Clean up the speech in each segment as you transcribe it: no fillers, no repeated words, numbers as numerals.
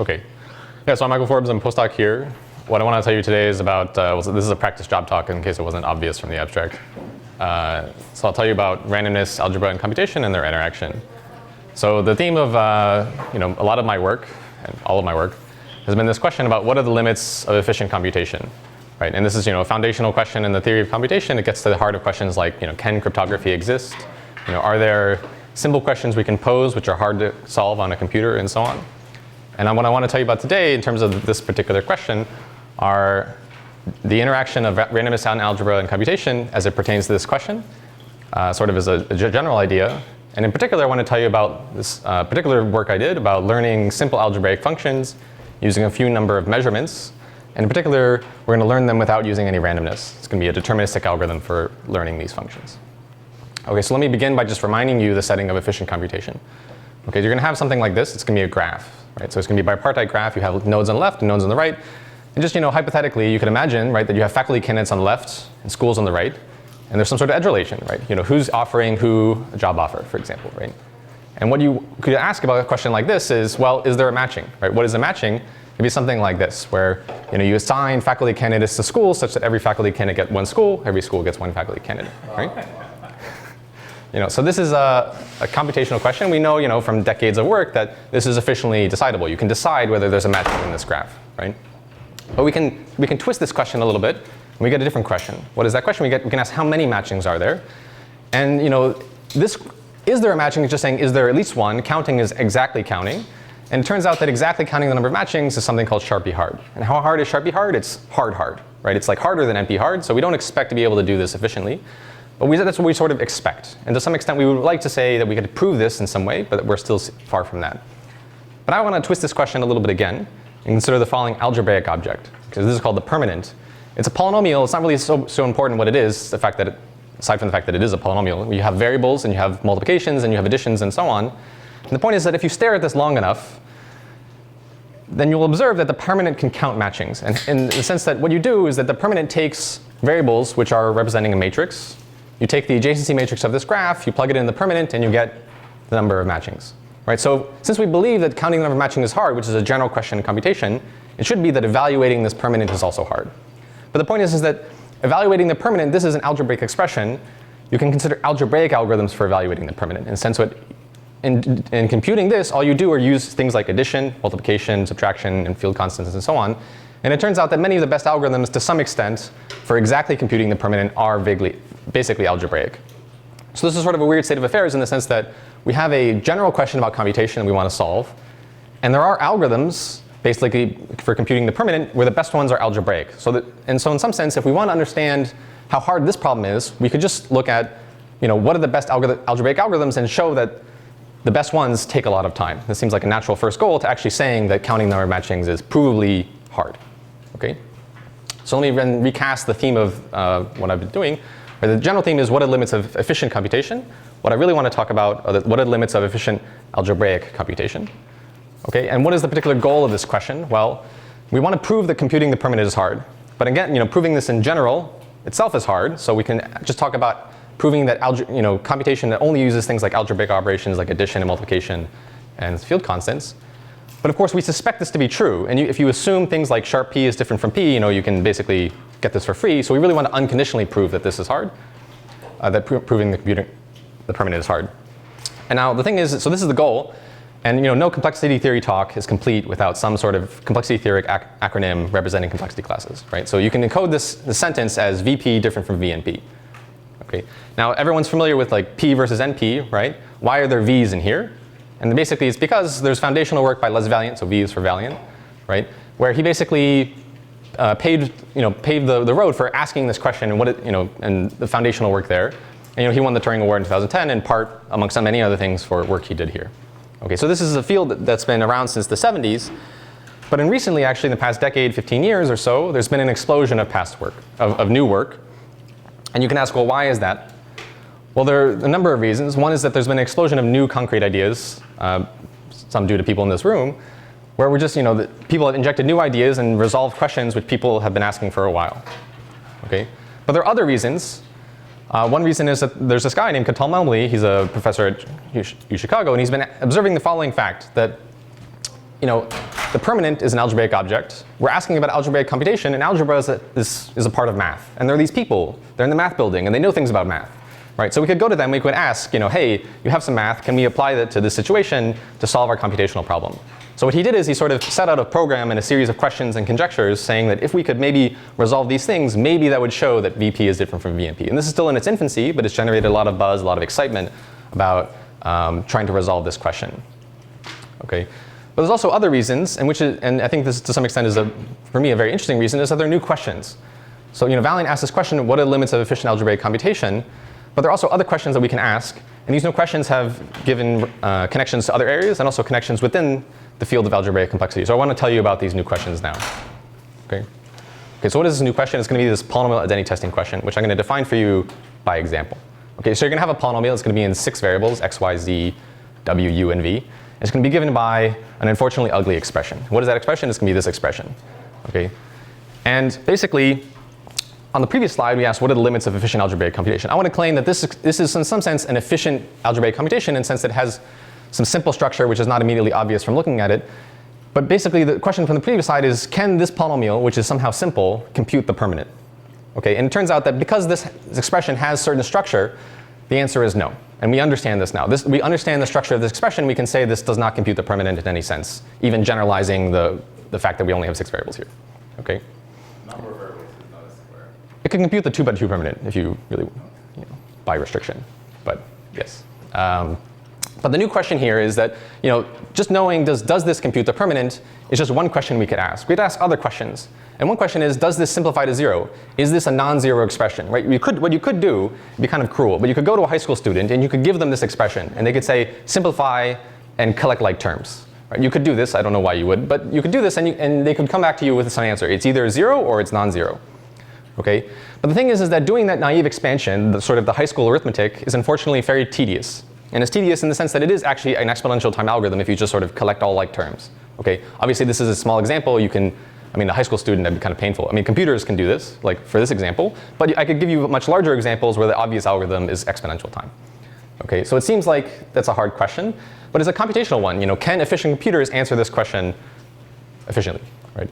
Okay. Yeah, so I'm Michael Forbes. I'm a postdoc here. What I want to tell you today is about, this is a practice job talk in case it wasn't obvious from the abstract. So I'll tell you about randomness, algebra, and computation and their interaction. So the theme of a lot of my work, and all of my work, has been this question about what are the limits of efficient computation, right? And this is a foundational question in the theory of computation. It gets to the heart of questions like can cryptography exist? Are there simple questions we can pose which are hard to solve on a computer and so on? And what I want to tell you about today in terms of this particular question are the interaction of randomness and algebra and computation as it pertains to this question, sort of as a general idea. And in particular, I want to tell you about this particular work I did about learning simple algebraic functions using a few number of measurements. And in particular, we're going to learn them without using any randomness. It's going to be a deterministic algorithm for learning these functions. Okay, so let me begin by just reminding you the setting of efficient computation. Okay, you're going to have something like this. It's going to be a graph. Right? So it's going to be a bipartite graph. You have nodes on the left and nodes on the right. And just hypothetically, you could imagine that you have faculty candidates on the left and schools on the right. And there's some sort of edge relation, right? Who's offering who a job offer, for example, right? And what you could ask about a question like this is, well, is there a matching, right? What is a matching? It could be something like this, where you assign faculty candidates to schools such that every faculty candidate gets one school, every school gets one faculty candidate, right? So this is a computational question. We know, from decades of work that this is efficiently decidable. You can decide whether there's a matching in this graph, right? But we can twist this question a little bit, and we get a different question. What is that question? We can ask how many matchings are there? And is there a matching? It's just saying, is there at least one? Counting is exactly counting. And it turns out that exactly counting the number of matchings is something called Sharpie hard. And how hard is Sharpie hard? It's hard, right? It's like harder than NP hard, so we don't expect to be able to do this efficiently. But that's what we sort of expect. And to some extent, we would like to say that we could prove this in some way, but we're still far from that. But I want to twist this question a little bit again and consider the following algebraic object, because this is called the permanent. It's a polynomial. It's not really so important what it is, aside from the fact that it is a polynomial. You have variables, and you have multiplications, and you have additions, and so on. And the point is that if you stare at this long enough, then you'll observe that the permanent can count matchings. And in the sense that what you do is that the permanent takes variables which are representing a matrix. You take the adjacency matrix of this graph, you plug it in the permanent, and you get the number of matchings. Right? So since we believe that counting the number of matchings is hard, which is a general question in computation, it should be that evaluating this permanent is also hard. But the point is that evaluating the permanent, this is an algebraic expression. You can consider algebraic algorithms for evaluating the permanent. In the sense that in computing this, all you do are use things like addition, multiplication, subtraction, and field constants, and so on. And it turns out that many of the best algorithms, to some extent, for exactly computing the permanent are basically algebraic. So this is sort of a weird state of affairs in the sense that we have a general question about computation that we want to solve. And there are algorithms, basically, for computing the permanent, where the best ones are algebraic. So in some sense, if we want to understand how hard this problem is, we could just look at what are the best algebraic algorithms and show that the best ones take a lot of time. This seems like a natural first goal to actually saying that counting the number of matchings is provably hard. Okay? So let me then recast the theme of what I've been doing. The general theme is what are the limits of efficient computation. What I really want to talk about are what are the limits of efficient algebraic computation. Okay? And what is the particular goal of this question? Well, we want to prove that computing the permanent is hard. But again, proving this in general itself is hard. So we can just talk about proving that computation that only uses things like algebraic operations like addition and multiplication and field constants. But of course, we suspect this to be true. And if you assume things like sharp p is different from p, you can basically get this for free. So we really want to unconditionally prove that this is hard, that proving the permanent is hard. And now the thing is, so this is the goal. And no complexity theory talk is complete without some sort of complexity theoretic acronym representing complexity classes, right? So you can encode this sentence as VP different from VNP. Okay. Now everyone's familiar with P versus NP, right? Why are there V's in here? And basically it's because there's foundational work by Les Valiant, so V is for Valiant, right? Where he basically paved the road for asking this question and the foundational work there. And he won the Turing Award in 2010 in part, amongst many other things, for work he did here. Okay, so this is a field that's been around since the 70s. But recently, actually, in the past decade, 15 years or so, there's been an explosion of past work, of new work. And you can ask, well, why is that? Well, there are a number of reasons. One is that there's been an explosion of new concrete ideas, some due to people in this room, where we're just, people have injected new ideas and resolved questions which people have been asking for a while. Okay? But there are other reasons. One reason is that there's this guy named Katal Memli. He's a professor at U Chicago, and he's been observing the following fact, that the permanent is an algebraic object. We're asking about algebraic computation, and algebra is a part of math. And there are these people, they're in the math building, and they know things about math. Right? So we could go to them, we could ask, hey, you have some math, can we apply that to this situation to solve our computational problem? So what he did is he sort of set out a program and a series of questions and conjectures saying that if we could maybe resolve these things, maybe that would show that VP is different from VMP. And this is still in its infancy, but it's generated a lot of buzz, a lot of excitement about trying to resolve this question. Okay? But there's also other reasons, and I think this to some extent is, for me, a very interesting reason, is that there are new questions. So Valiant asked this question, what are the limits of efficient algebraic computation? But there are also other questions that we can ask. And these new questions have given connections to other areas and also connections within the field of algebraic complexity. So I want to tell you about these new questions now. Okay, so what is this new question? It's going to be this polynomial identity testing question, which I'm going to define for you by example. Okay, so you're going to have a polynomial. It's going to be in 6 variables, x, y, z, w, u, and v. It's going to be given by an unfortunately ugly expression. What is that expression? It's going to be this expression. Okay, and basically, on the previous slide, we asked what are the limits of efficient algebraic computation. I want to claim that this is in some sense an efficient algebraic computation in the sense that it has some simple structure which is not immediately obvious from looking at it. But basically the question from the previous slide is, can this polynomial, which is somehow simple, compute the permanent? Okay, and it turns out that because this expression has certain structure, the answer is no. And we understand this now. We understand the structure of this expression. We can say this does not compute the permanent in any sense, even generalizing the fact that we only have 6 variables here. Okay? Number of variables is not a square. It can compute the 2x2 permanent if you really, by restriction. But yes. But the new question here is that, just knowing does this compute the permanent is just one question we could ask. We'd ask other questions. And one question is, does this simplify to 0? Is this a non-zero expression? Right? What you could do, it'd be kind of cruel, but you could go to a high school student and you could give them this expression, and they could say, simplify and collect like terms. Right? You could do this. I don't know why you would, but you could do this, and they could come back to you with some answer. It's either 0 or it's non-zero. Okay? But the thing is that doing that naive expansion, the high school arithmetic, is unfortunately very tedious. And it's tedious in the sense that it is actually an exponential time algorithm if you just sort of collect all like terms. Okay? Obviously, this is a small example. The high school student, that'd be kind of painful. Computers can do this, like for this example. But I could give you much larger examples where the obvious algorithm is exponential time. Okay? So it seems like that's a hard question. But it's a computational one. Can efficient computers answer this question efficiently? Right?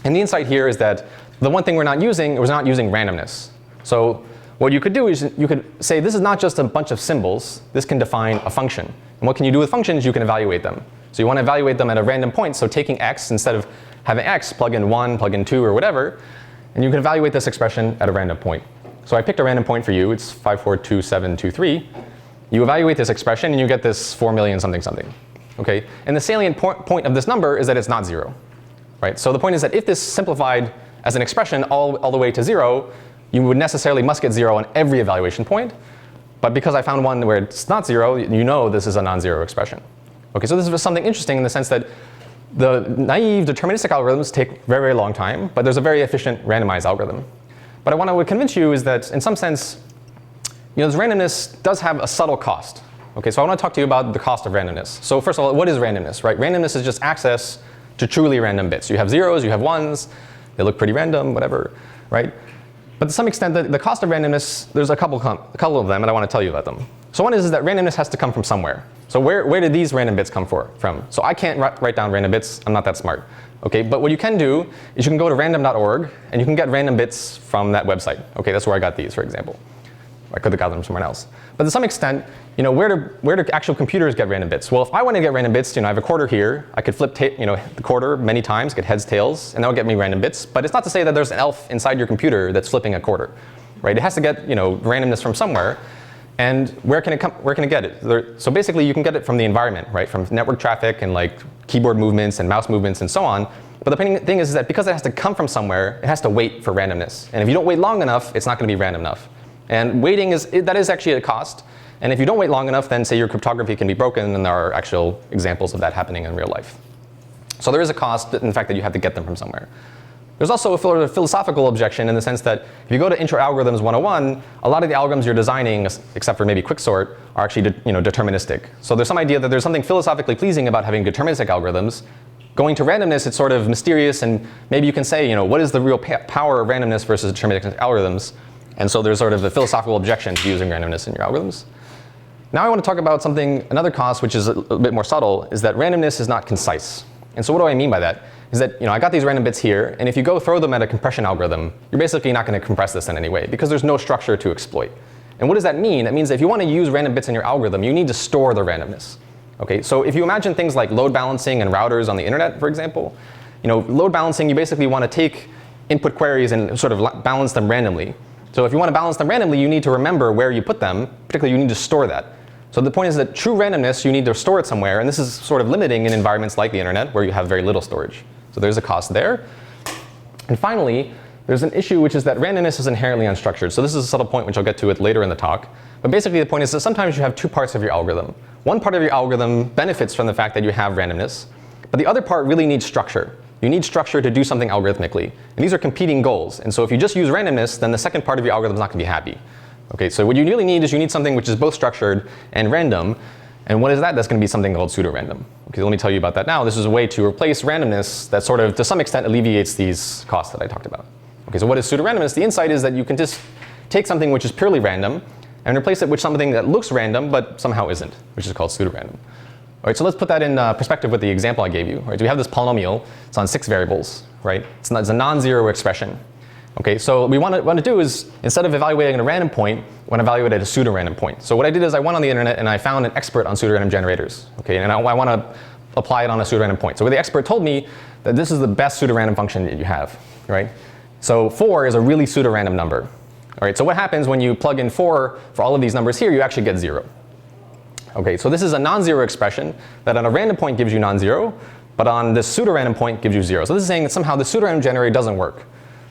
And the insight here is that the one thing we're not using randomness. So what you could do is you could say this is not just a bunch of symbols. This can define a function. And what can you do with functions? You can evaluate them. So you want to evaluate them at a random point. So taking x, instead of having x, plug in 1, plug in 2, or whatever. And you can evaluate this expression at a random point. So I picked a random point for you. It's 542723. You evaluate this expression, and you get this 4 million something something. Okay? And the salient point of this number is that it's not 0. Right? So the point is that if this simplified as an expression all the way to 0, you would necessarily must get 0 on every evaluation point. But because I found one where it's not 0, you know this is a non-zero expression. Okay, so this is something interesting in the sense that the naive deterministic algorithms take very, very long time, but there's a very efficient randomized algorithm. But what I want to convince you is that in some sense, this randomness does have a subtle cost. Okay, so I want to talk to you about the cost of randomness. So first of all, what is randomness? Right? Randomness is just access to truly random bits. You have zeros, you have ones, they look pretty random, whatever, right? But to some extent, the cost of randomness, there's a couple of them, and I want to tell you about them. So one is that randomness has to come from somewhere. So where did these random bits come from? So I can't write down random bits. I'm not that smart. Okay, but what you can do is you can go to random.org, and you can get random bits from that website. Okay, that's where I got these, for example. I could have gotten them somewhere else. But to some extent, where do actual computers get random bits? Well, if I want to get random bits, I have a quarter here. I could flip the quarter many times, get heads, tails, and that would get me random bits. But it's not to say that there's an elf inside your computer that's flipping a quarter, right? It has to get randomness from somewhere. And where can it get it? So basically, you can get it from the environment, right? From network traffic and like keyboard movements and mouse movements and so on. But the thing is that because it has to come from somewhere, it has to wait for randomness. And if you don't wait long enough, it's not going to be random enough. And waiting is actually a cost. And if you don't wait long enough, then say your cryptography can be broken, and there are actual examples of that happening in real life. So there is a cost in the fact that you have to get them from somewhere. There's also a philosophical objection in the sense that if you go to Intro Algorithms 101, a lot of the algorithms you're designing, except for maybe quicksort, are actually deterministic. So there's some idea that there's something philosophically pleasing about having deterministic algorithms. Going to randomness, it's sort of mysterious, and maybe you can say, what is the real power of randomness versus deterministic algorithms? And so there's sort of a philosophical objection to using randomness in your algorithms. Now I want to talk about another cost, which is a bit more subtle, is that randomness is not concise. And so what do I mean by that? Is that I got these random bits here, and if you go throw them at a compression algorithm, you're basically not going to compress this in any way because there's no structure to exploit. And what does that mean? That means that if you want to use random bits in your algorithm, you need to store the randomness. Okay, so if you imagine things like load balancing and routers on the internet, for example, load balancing, you basically want to take input queries and sort of balance them randomly. So if you want to balance them randomly, you need to remember where you put them. Particularly, you need to store that. So the point is that true randomness, you need to store it somewhere, and this is sort of limiting in environments like the internet where you have very little storage. So there's a cost there. And finally, there's an issue, which is that randomness is inherently unstructured. So this is a subtle point which I'll get to it later in the talk. But basically the point is that sometimes you have two parts of your algorithm. One part of your algorithm benefits from the fact that you have randomness, but the other part really needs structure. You need structure to do something algorithmically. And these are competing goals. And so if you just use randomness, then the second part of your algorithm is not going to be happy. Okay, so what you really need is you need something which is both structured and random. And what is that? That's going to be something called pseudorandom. Okay, let me tell you about that now. This is a way to replace randomness that sort of, to some extent, alleviates these costs that I talked about. Okay, so what is pseudorandomness? The insight is that you can just take something which is purely random and replace it with something that looks random but somehow isn't, which is called pseudorandom. All right, so let's put that in perspective with the example I gave you. Right, so we have this polynomial. It's on 6 variables. Right, it's a non-zero expression. Okay, so what we want to do is, instead of evaluating a random point, we want to evaluate at a pseudorandom point. So what I did is I went on the internet and I found an expert on pseudorandom generators. Okay, and I want to apply it on a pseudorandom point. So the expert told me that this is the best pseudorandom function that you have. Right? So 4 is a really pseudorandom number. All right, so what happens when you plug in 4 for all of these numbers here? You actually get 0. Okay, so this is a non-zero expression that on a random point gives you non-zero, but on this pseudorandom point gives you 0. So this is saying that somehow the pseudorandom generator doesn't work.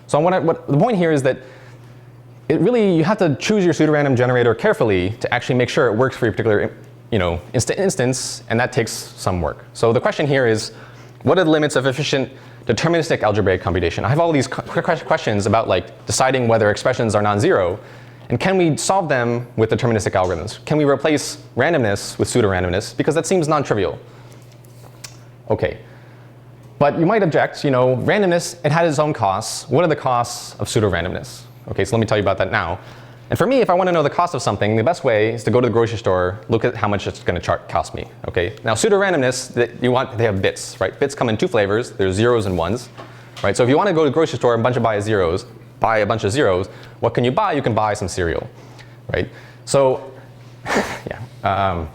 So the point here is that you have to choose your pseudorandom generator carefully to actually make sure it works for your particular instance, and that takes some work. So the question here is, what are the limits of efficient deterministic algebraic computation? I have all these questions about deciding whether expressions are non-zero, and can we solve them with deterministic algorithms? Can we replace randomness with pseudorandomness? Because that seems non-trivial. Okay. But you might object, randomness, it had its own costs. What are the costs of pseudorandomness? Okay, so let me tell you about that now. And for me, if I want to know the cost of something, the best way is to go to the grocery store, look at how much it's going to cost me. Okay. Now pseudorandomness, they have bits, right? Bits come in 2 flavors. There's zeros and ones, right? So if you want to go to the grocery store and buy a bunch of zeros, what can you buy? You can buy some cereal, right? So, yeah.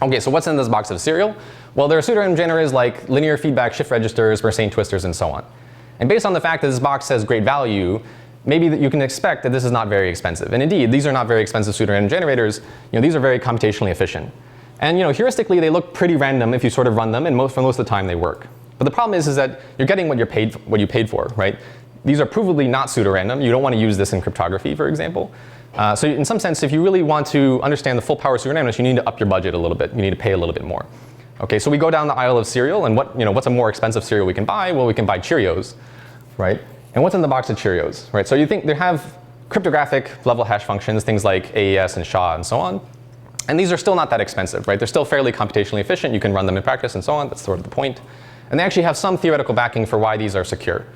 Okay, so what's in this box of cereal? Well, there are pseudorandom generators like linear feedback shift registers, Mersenne twisters, and so on. And based on the fact that this box has great value, maybe you can expect that this is not very expensive. And indeed, these are not very expensive pseudorandom generators. These are very computationally efficient. And heuristically, they look pretty random if you sort of run them, and for most of the time they work. But the problem is that you're getting what you paid for, right? These are provably not pseudorandom. You don't want to use this in cryptography, for example. So in some sense, if you really want to understand the full power of pseudorandomness, you need to up your budget a little bit. You need to pay a little bit more. Okay, so we go down the aisle of cereal, and what's a more expensive cereal we can buy? Well, we can buy Cheerios, right? And what's in the box of Cheerios, right? So you think they have cryptographic level hash functions, things like AES and SHA and so on. And these are still not that expensive, right? They're still fairly computationally efficient. You can run them in practice and so on. That's sort of the point. And they actually have some theoretical backing for why these are secure.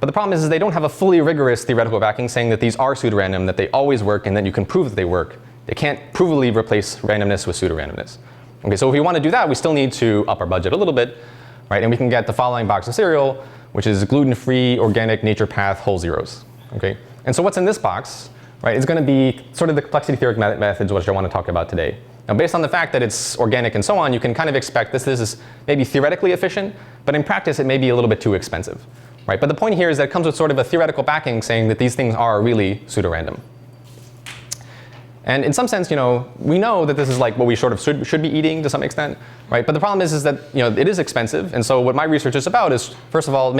But the problem is they don't have a fully rigorous theoretical backing saying that these are pseudorandom, that they always work, and that you can prove that they work. They can't provably replace randomness with pseudorandomness. Okay, so if we want to do that, we still need to up our budget a little bit, right? And we can get the following box of cereal, which is gluten-free, organic, nature path, whole zeros. Okay, and so what's in this box, right? It's going to be sort of the complexity theoretic methods, which I want to talk about today. Now, based on the fact that it's organic and so on, you can kind of expect this is maybe theoretically efficient, but in practice it may be a little bit too expensive, right? But the point here is that it comes with sort of a theoretical backing saying that these things are really pseudorandom. And in some sense, we know that this is like what we sort of should be eating to some extent, right? But the problem is that it is expensive, and so what my research is about is, first of all,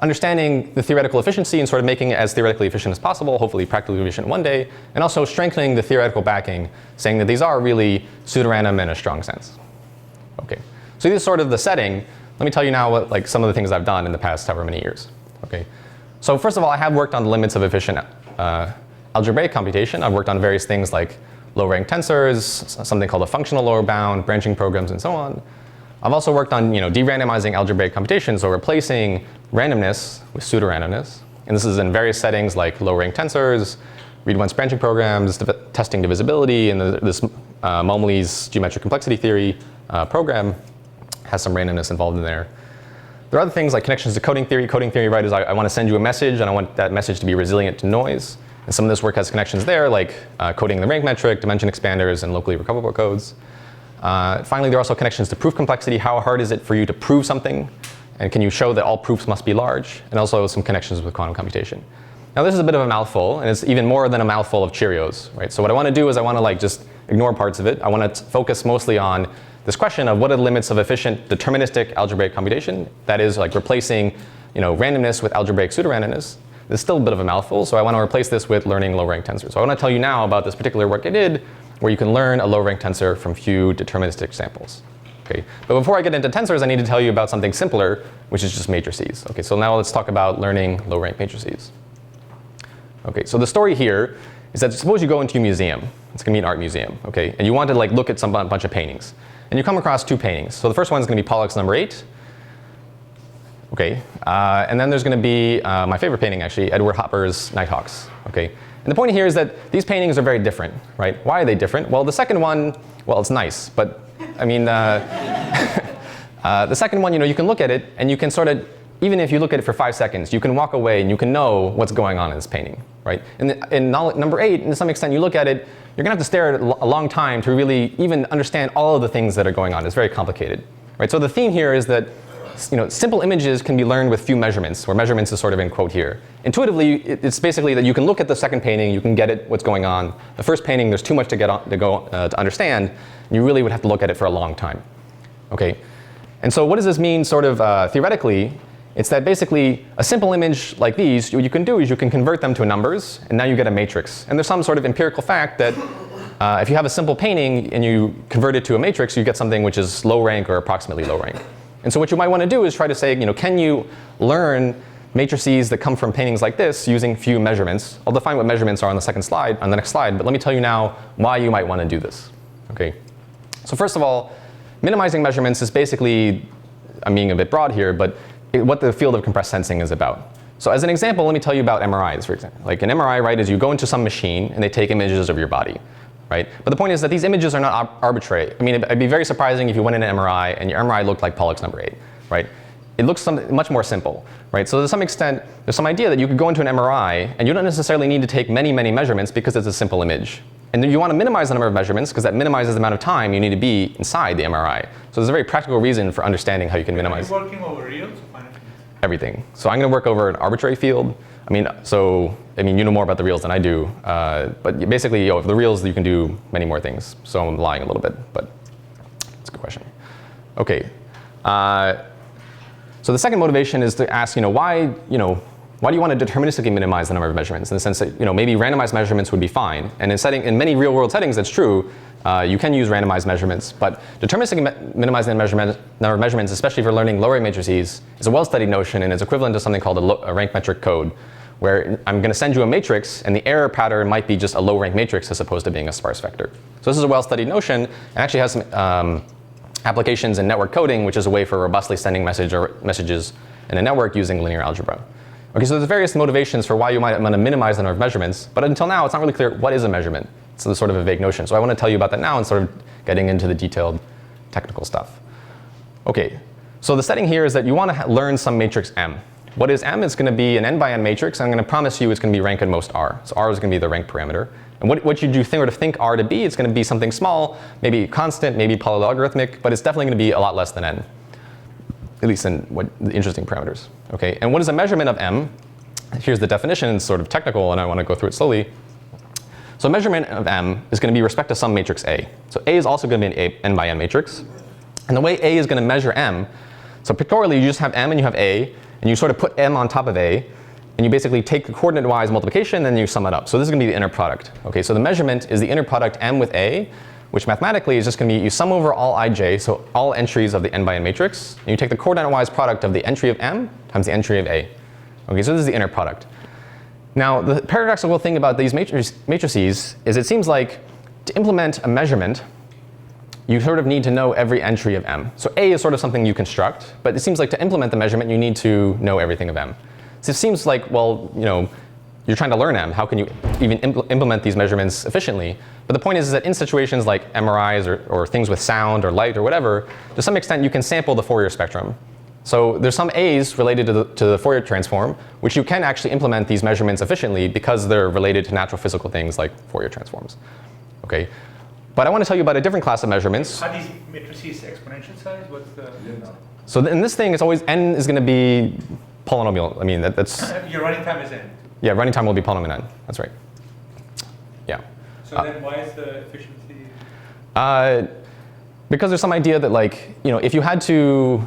understanding the theoretical efficiency and sort of making it as theoretically efficient as possible, hopefully practically efficient one day, and also strengthening the theoretical backing, saying that these are really pseudorandom in a strong sense. Okay, so this is sort of the setting. Let me tell you now what some of the things I've done in the past however many years. Okay, so first of all, I have worked on the limits of efficient algebraic computation. I've worked on various things like low-rank tensors, something called a functional lower bound, branching programs, and so on. I've also worked on derandomizing algebraic computation, so replacing randomness with pseudorandomness. And this is in various settings like low-rank tensors, read-once branching programs, testing divisibility, and this Momley's geometric complexity theory program has some randomness involved in there. There are other things like connections to coding theory. Coding theory, right, is I want to send you a message, and I want that message to be resilient to noise. And some of this work has connections there, like coding the rank metric, dimension expanders, and locally recoverable codes. Finally, there are also connections to proof complexity. How hard is it for you to prove something? And can you show that all proofs must be large? And also some connections with quantum computation. Now, this is a bit of a mouthful, and it's even more than a mouthful of Cheerios, right? So what I want to do is I want to like just ignore parts of it. I want to focus mostly on this question of what are the limits of efficient deterministic algebraic computation. That is like replacing, randomness with algebraic pseudorandomness. This is still a bit of a mouthful, so I want to replace this with learning low-rank tensors. So I want to tell you now about this particular work I did, where you can learn a low-rank tensor from few deterministic samples. Okay. But before I get into tensors, I need to tell you about something simpler, which is just matrices. Okay, so now let's talk about learning low-rank matrices. Okay, so the story here is that suppose you go into a museum. It's going to be an art museum, okay? And you want to like look at a bunch of paintings. And you come across two paintings. So the first one is going to be Pollock's number 8. Okay, and then there's going to be my favorite painting, actually, Edward Hopper's Nighthawks. Okay, and the point here is that these paintings are very different, right? Why are they different? Well, the second one, well, it's nice, but I mean, the second one, you can look at it and you can sort of, even if you look at it for 5 seconds, you can walk away and you can know what's going on in this painting, right? In number 8, to some extent, you look at it, you're going to have to stare at it a long time to really even understand all of the things that are going on. It's very complicated, right? So the theme here is that simple images can be learned with few measurements, where measurements is sort of in quote here. Intuitively, it's basically that you can look at the second painting, you can get it, what's going on. The first painting, there's too much to understand. You really would have to look at it for a long time. Okay, and so what does this mean sort of theoretically? It's that basically a simple image like these, what you can do is you can convert them to numbers, and now you get a matrix. And there's some sort of empirical fact that if you have a simple painting and you convert it to a matrix, you get something which is low rank or approximately low rank. And so what you might want to do is try to say, can you learn matrices that come from paintings like this using few measurements? I'll define what measurements are on the next slide, but let me tell you now why you might want to do this. Okay. So first of all, minimizing measurements is basically, I'm being a bit broad here, but what the field of compressed sensing is about. So as an example, let me tell you about MRIs, for example. Like an MRI, right, is you go into some machine and they take images of your body. Right? But the point is that these images are not arbitrary. I mean, it'd be very surprising if you went in an MRI and your MRI looked like Pollock's number 8, right? It looks much more simple, right? So to some extent, there's some idea that you could go into an MRI and you don't necessarily need to take many, many measurements because it's a simple image. And then you want to minimize the number of measurements because that minimizes the amount of time you need to be inside the MRI. So there's a very practical reason for understanding how you can minimize. Are you working over reals? Everything. So I'm going to work over an arbitrary field. You know more about the reals than I do, but basically, the reals, you can do many more things. So I'm lying a little bit, but it's a good question. Okay. So the second motivation is to ask, why do you want to deterministically minimize the number of measurements? In the sense that, maybe randomized measurements would be fine. And in many real-world settings, that's true. You can use randomized measurements, but deterministically minimizing the number of measurements, especially for learning low-rank matrices, is a well-studied notion, and it's equivalent to something called a rank metric code, where I'm going to send you a matrix, and the error pattern might be just a low-rank matrix as opposed to being a sparse vector. So this is a well-studied notion, and actually has some applications in network coding, which is a way for robustly sending messages in a network using linear algebra. Okay, so there's various motivations for why you might want to minimize the number of measurements, but until now, it's not really clear what is a measurement. It's sort of a vague notion. So I want to tell you about that now and sort of getting into the detailed technical stuff. Okay, so the setting here is that you want to learn some matrix M. What is M? It's going to be an n by n matrix. I'm going to promise you it's going to be rank in most R. So R is going to be the rank parameter. And what you do think R to be, it's going to be something small, maybe constant, maybe polylogarithmic, but it's definitely going to be a lot less than n, at least in the interesting parameters. Okay, and what is a measurement of M? Here's the definition. It's sort of technical, and I want to go through it slowly. So measurement of M is going to be respect to some matrix A. So A is also going to be an n by n matrix. And the way A is going to measure M, so pictorially you just have M and you have A, and you sort of put M on top of A, and you basically take the coordinate-wise multiplication and then you sum it up. So this is going to be the inner product. Okay, so the measurement is the inner product M with A, which mathematically is just going to be you sum over all ij, so all entries of the n by n matrix, and you take the coordinate-wise product of the entry of M times the entry of A. Okay, so this is the inner product. Now, the paradoxical thing about these matrices is it seems like to implement a measurement, you sort of need to know every entry of M. So A is sort of something you construct, but it seems like to implement the measurement, you need to know everything of M. So it seems like, well, you're trying to learn M. How can you even implement these measurements efficiently? But the point is that in situations like MRIs or things with sound or light or whatever, to some extent you can sample the Fourier spectrum. So there's some A's related to the Fourier transform, which you can actually implement these measurements efficiently because they're related to natural physical things like Fourier transforms. Okay, but I want to tell you about a different class of measurements. Are these matrices exponential size? What's the? So in this thing, it's always n is going to be polynomial. I mean, that's Your running time is n. yeah, running time will be polynomial n. That's right. Yeah. So then why is the efficiency? Because there's some idea that, like, if you had to,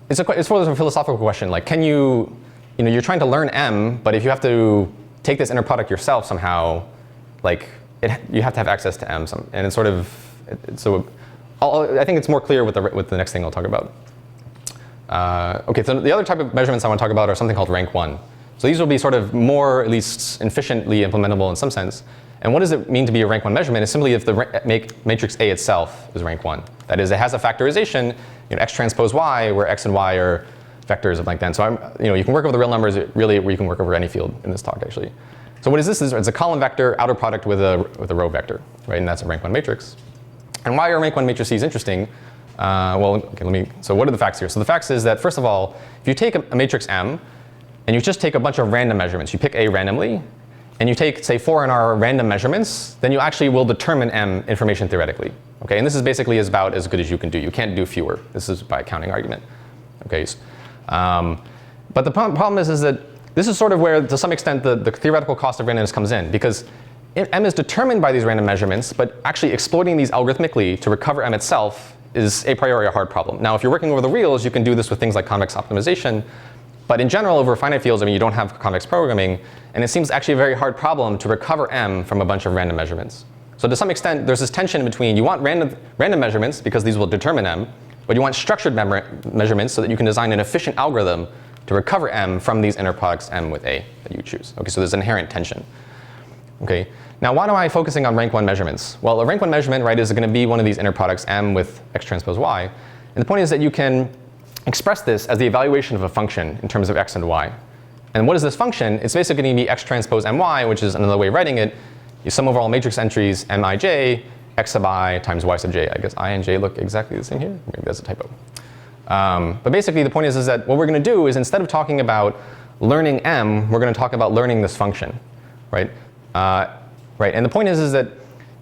it's sort of a philosophical question. Like, can you're trying to learn m, but if you have to take this inner product yourself somehow, like, you have to have access to m. And it's sort of, so I think it's more clear with the next thing I'll talk about. Okay, so the other type of measurements I want to talk about are something called rank 1. So these will be sort of more, at least, efficiently implementable in some sense. And what does it mean to be a rank 1 measurement? It's simply if the matrix A itself is rank 1. That is, it has a factorization, x transpose y, where x and y are vectors of length n. So you can work over the real numbers, really, where you can work over any field in this talk, actually. So what is this? It's a column vector, outer product with a row vector, right? And that's a rank 1 matrix. And why are rank 1 matrices interesting? So what are the facts here? So the facts is that, first of all, if you take a matrix M, and you just take a bunch of random measurements, you pick A randomly, and you take, say, 4 NR random measurements, then you actually will determine M information theoretically. Okay, and this is basically about as good as you can do. You can't do fewer. This is by counting argument. Okay, but the problem is that this is sort of where, to some extent, the theoretical cost of randomness comes in, because M is determined by these random measurements, but actually exploiting these algorithmically to recover M itself is a priori a hard problem. Now, if you're working over the reals, you can do this with things like convex optimization. But in general, over finite fields, I mean, you don't have convex programming. And it seems actually a very hard problem to recover M from a bunch of random measurements. So to some extent, there's this tension between you want random measurements because these will determine M, but you want structured measurements so that you can design an efficient algorithm to recover M from these inner products M with A that you choose. Okay, so there's inherent tension. Okay, now why am I focusing on rank 1 measurements? Well, a rank 1 measurement, right, is going to be one of these inner products M with x transpose y. And the point is that you can express this as the evaluation of a function in terms of x and y. And what is this function? It's basically going to be x transpose my, which is another way of writing it. You sum over all matrix entries mij, x sub I times y sub j. I guess I and j look exactly the same here. Maybe that's a typo. But basically the point is that what we're going to do is, instead of talking about learning m, we're going to talk about learning this function, right? And the point is that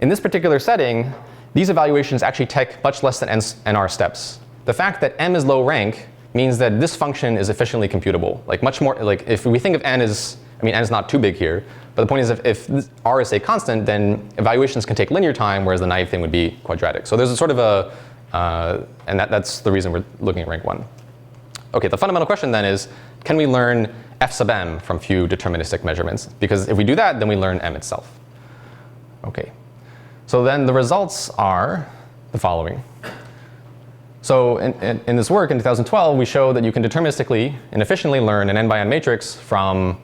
in this particular setting, these evaluations actually take much less than nr steps. The fact that m is low rank means that this function is efficiently computable. Like much more, like if we think of n as, I mean, n is not too big here, but the point is if r is a constant, then evaluations can take linear time, whereas the naive thing would be quadratic. So there's a sort of and that's the reason we're looking at rank 1. Okay, the fundamental question then is, can we learn f sub m from few deterministic measurements? Because if we do that, then we learn m itself. Okay, so then the results are the following. So in this work in 2012, we show that you can deterministically and efficiently learn an n by n matrix from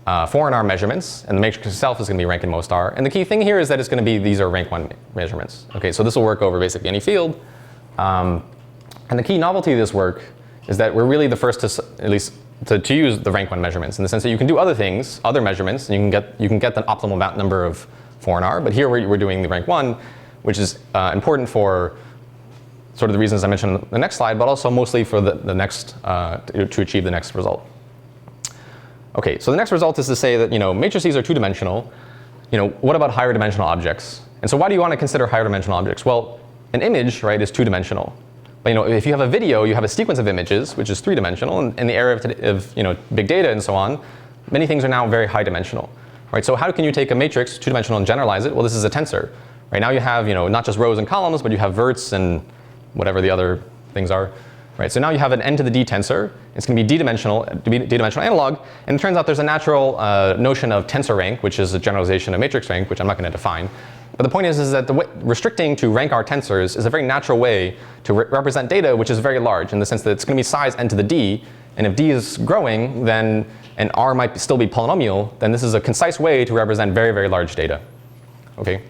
4 NR measurements, and the matrix itself is going to be rank n most r. And the key thing here is that it's going to be, these are rank 1 measurements. Okay, so this will work over basically any field. And the key novelty of this work is that we're really the first to, at least to use the rank 1 measurements, in the sense that you can do other things, other measurements, and you can get the optimal number of 4 NR. But here we're doing the rank 1, which is important for sort of the reasons I mentioned in the next slide, but also mostly for the next, to achieve the next result. Okay, so the next result is to say that, matrices are 2-dimensional. What about higher dimensional objects? And so why do you want to consider higher dimensional objects? Well, an image, right, is 2-dimensional. But if you have a video, you have a sequence of images, which is 3-dimensional. And in the era of big data and so on, many things are now very high dimensional. Right? So how can you take a matrix, 2-dimensional, and generalize it? Well, this is a tensor. Right now you have not just rows and columns, but you have verts and whatever the other things are. Right? So now you have an n to the d tensor. It's going to be d-dimensional analog. And it turns out there's a natural notion of tensor rank, which is a generalization of matrix rank, which I'm not going to define. But the point is that restricting to rank R tensors is a very natural way to represent data which is very large, in the sense that it's going to be size n to the d. And if d is growing, then, and R might still be polynomial, then this is a concise way to represent very, very large data. Okay?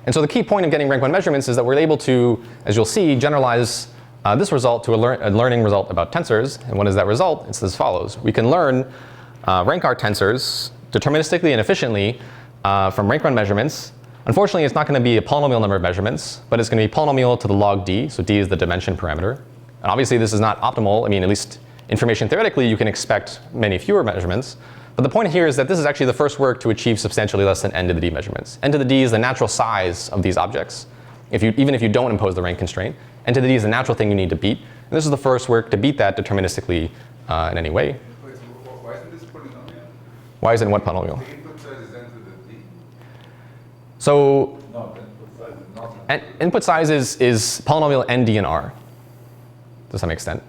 And so the key point of getting rank 1 measurements is that we're able to, as you'll see, generalize this result to a learning result about tensors. And what is that result? It's as follows. We can learn rank R tensors deterministically and efficiently from rank 1 measurements. Unfortunately, it's not going to be a polynomial number of measurements, but it's going to be polynomial to the log d. So d is the dimension parameter. And obviously this is not optimal. I mean, at least information theoretically, you can expect many fewer measurements. But the point here is that this is actually the first work to achieve substantially less than n to the d measurements. N to the d is the natural size of these objects, even if you don't impose the rank constraint. N to the d is the natural thing you need to beat. And this is the first work to beat that deterministically in any way. Wait, so why isn't this polynomial? Why is it what polynomial? The input size is n to the d. So No, the input size is not n to the d. input size is polynomial n, d, and r to some extent.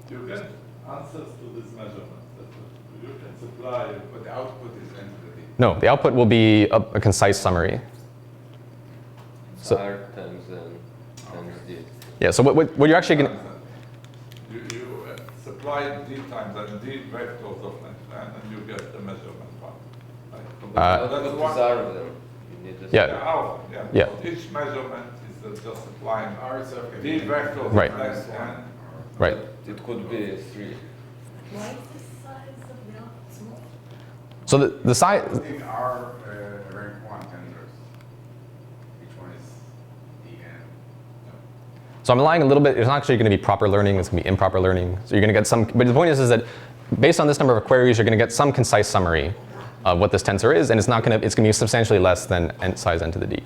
You get answers to this measurement that you can supply. But the output is n to the d. No, the output will be a concise summary. So- R times n times d. Yeah, so what you're actually going to... You supply d times n, d vectors of length n, and you get the measurement part. Right? Uh, That's But one. these are them. You need to Yeah. Yeah, R, yeah. Yeah. So each measurement is just supplying R itself can d be vectors Right. of length n. Right. It could be 3. Why is the size of the output small? So the size... In R rank 1 tensors, each one is dn. So I'm relying a little bit, it's not actually going to be proper learning, it's going to be improper learning. So you're going to get some, but the point is that based on this number of queries, you're going to get some concise summary of what this tensor is, and it's going to be substantially less than size n to the d.